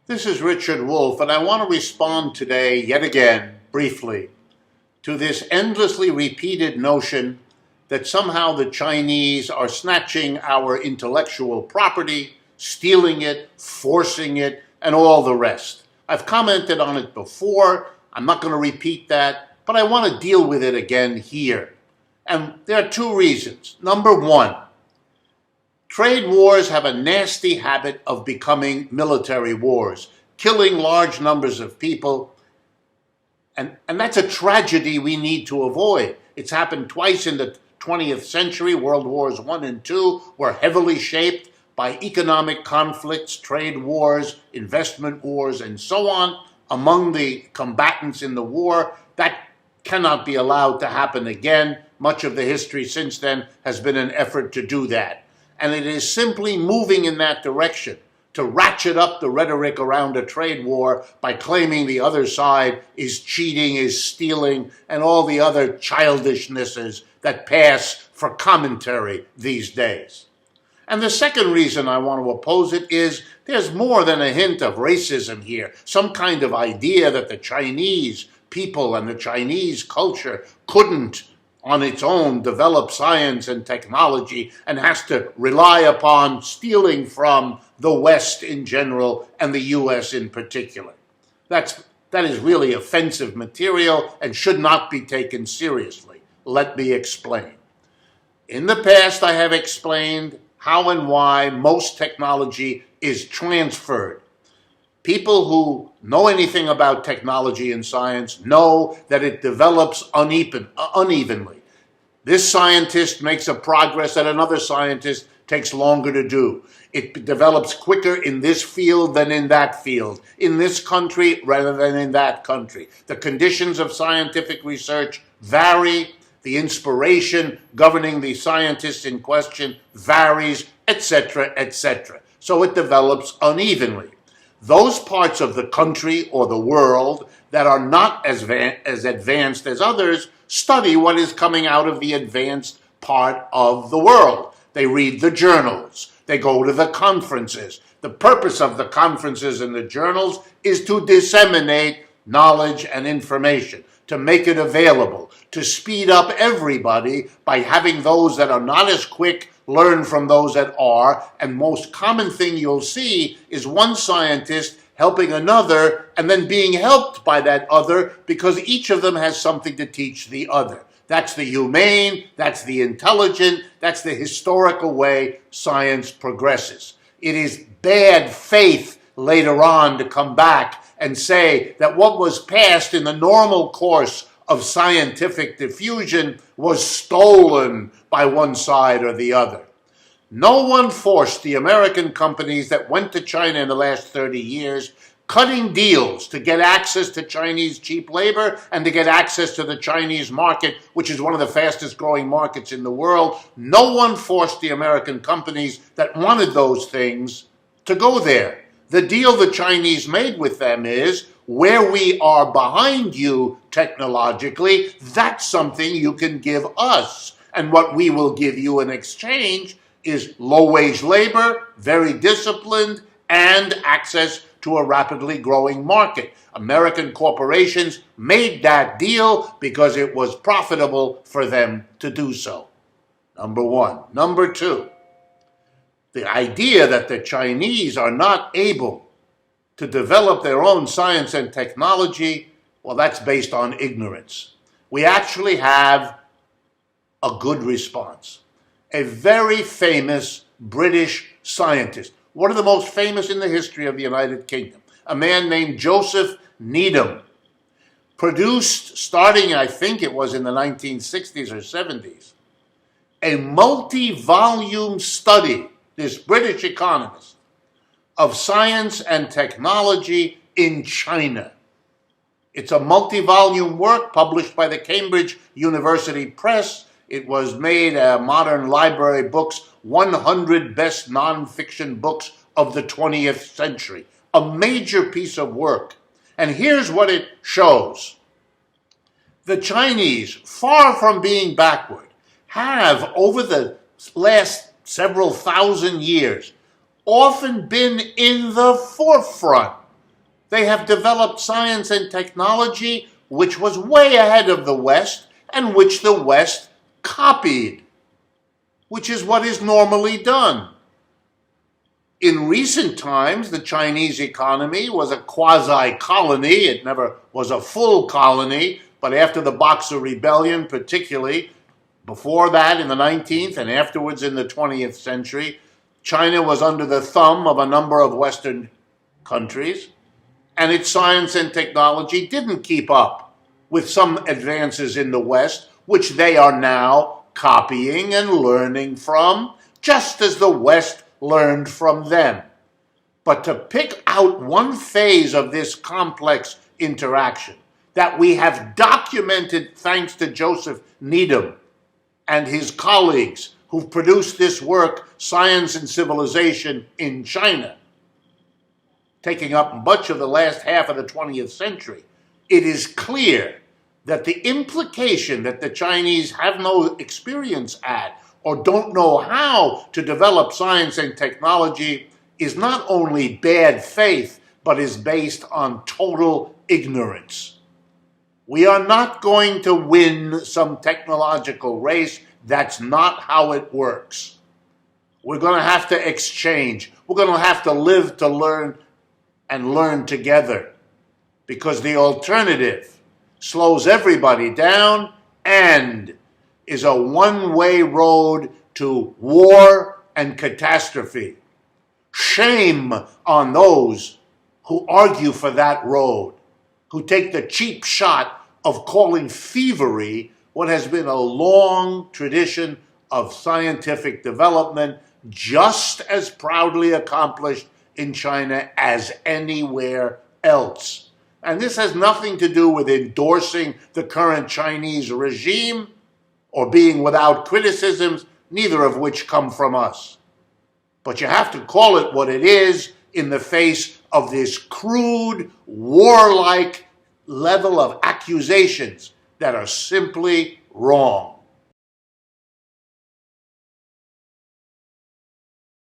This is Richard Wolff, and I want to respond today, yet again, briefly, to this endlessly repeated notion that somehow the Chinese are snatching our intellectual property, stealing it, forcing it, and all the rest. I've commented on it before. I'm not going to repeat that, but I want to deal with it again here. And there are two reasons. Number one, trade wars have a nasty habit of becoming military wars, killing large numbers of people, and that's a tragedy we need to avoid. It's happened twice in the 20th century. World Wars I and II were heavily shaped by economic conflicts, trade wars, investment wars, and so on among the combatants in the war. That cannot be allowed to happen again. Much of the history since then has been an effort to do that. And it is simply moving in that direction to ratchet up the rhetoric around a trade war by claiming the other side is cheating, is stealing, and all the other childishnesses that pass for commentary these days. And the second reason I want to oppose it is there's more than a hint of racism here, some kind of idea that the Chinese people and the Chinese culture couldn't on its own develop science and technology and has to rely upon stealing from the West in general and the US in particular. That is really offensive material and should not be taken seriously. Let me explain. In the past, I have explained how and why most technology is transferred. People who know anything about technology and science know that it develops unevenly. This scientist makes a progress that another scientist takes longer to do. It develops quicker in this field than in that field, in this country rather than in that country. The conditions of scientific research vary. The inspiration governing the scientist in question varies, etc., etc. So it develops unevenly. Those parts of the country or the world that are not as advanced as others study what is coming out of the advanced part of the world. They read the journals. They go to the conferences. The purpose of the conferences and the journals is to disseminate knowledge and information, to make it available, to speed up everybody by having those that are not as quick learn from those that are. And most common thing you'll see is one scientist helping another and then being helped by that other because each of them has something to teach the other. That's the humane, that's the intelligent, that's the historical way science progresses. It is bad faith later on to come back and say that what was passed in the normal course of scientific diffusion was stolen by one side or the other. No one forced the American companies that went to China in the last 30 years, cutting deals to get access to Chinese cheap labor and to get access to the Chinese market, which is one of the fastest growing markets in the world. No one forced the American companies that wanted those things to go there. The deal the Chinese made with them is, where we are behind you technologically, that's something you can give us. And what we will give you in exchange is low-wage labor, very disciplined, and access to a rapidly growing market. American corporations made that deal because it was profitable for them to do so. Number one. Number two, the idea that the Chinese are not able to develop their own science and technology, well, that's based on ignorance. We actually have a good response. A very famous British scientist, one of the most famous in the history of the United Kingdom, a man named Joseph Needham, produced, starting I think it was in the 1960s or 70s, a multi-volume study, this British economist, of science and technology in China. It's a multi-volume work published by the Cambridge University Press. It was made Modern Library Books, 100 Best Nonfiction Books of the 20th Century. A major piece of work. And here's what it shows. The Chinese, far from being backward, have, over the last several thousand years, often been in the forefront They have developed science and technology which was way ahead of the West and which the West copied, which is what is normally done. In recent times, the Chinese economy was a quasi-colony. It never was a full colony, but after the Boxer Rebellion, particularly, before that in the 19th and afterwards in the 20th century, China was under the thumb of a number of Western countries, and its science and technology didn't keep up with some advances in the West, which they are now copying and learning from, just as the West learned from them. But to pick out one phase of this complex interaction that we have documented thanks to Joseph Needham and his colleagues who've produced this work, Science and Civilization in China, taking up much of the last half of the 20th century, it is clear that the implication that the Chinese have no experience at or don't know how to develop science and technology is not only bad faith, but is based on total ignorance. We are not going to win some technological race. That's not how it works. We're going to have to exchange. We're going to have to live to learn and learn together, because the alternative slows everybody down and is a one-way road to war and catastrophe. Shame on those who argue for that road, who take the cheap shot of calling thievery what has been a long tradition of scientific development, just as proudly accomplished in China as anywhere else. And this has nothing to do with endorsing the current Chinese regime or being without criticisms, neither of which come from us. But you have to call it what it is in the face of this crude, warlike level of accusations that are simply wrong.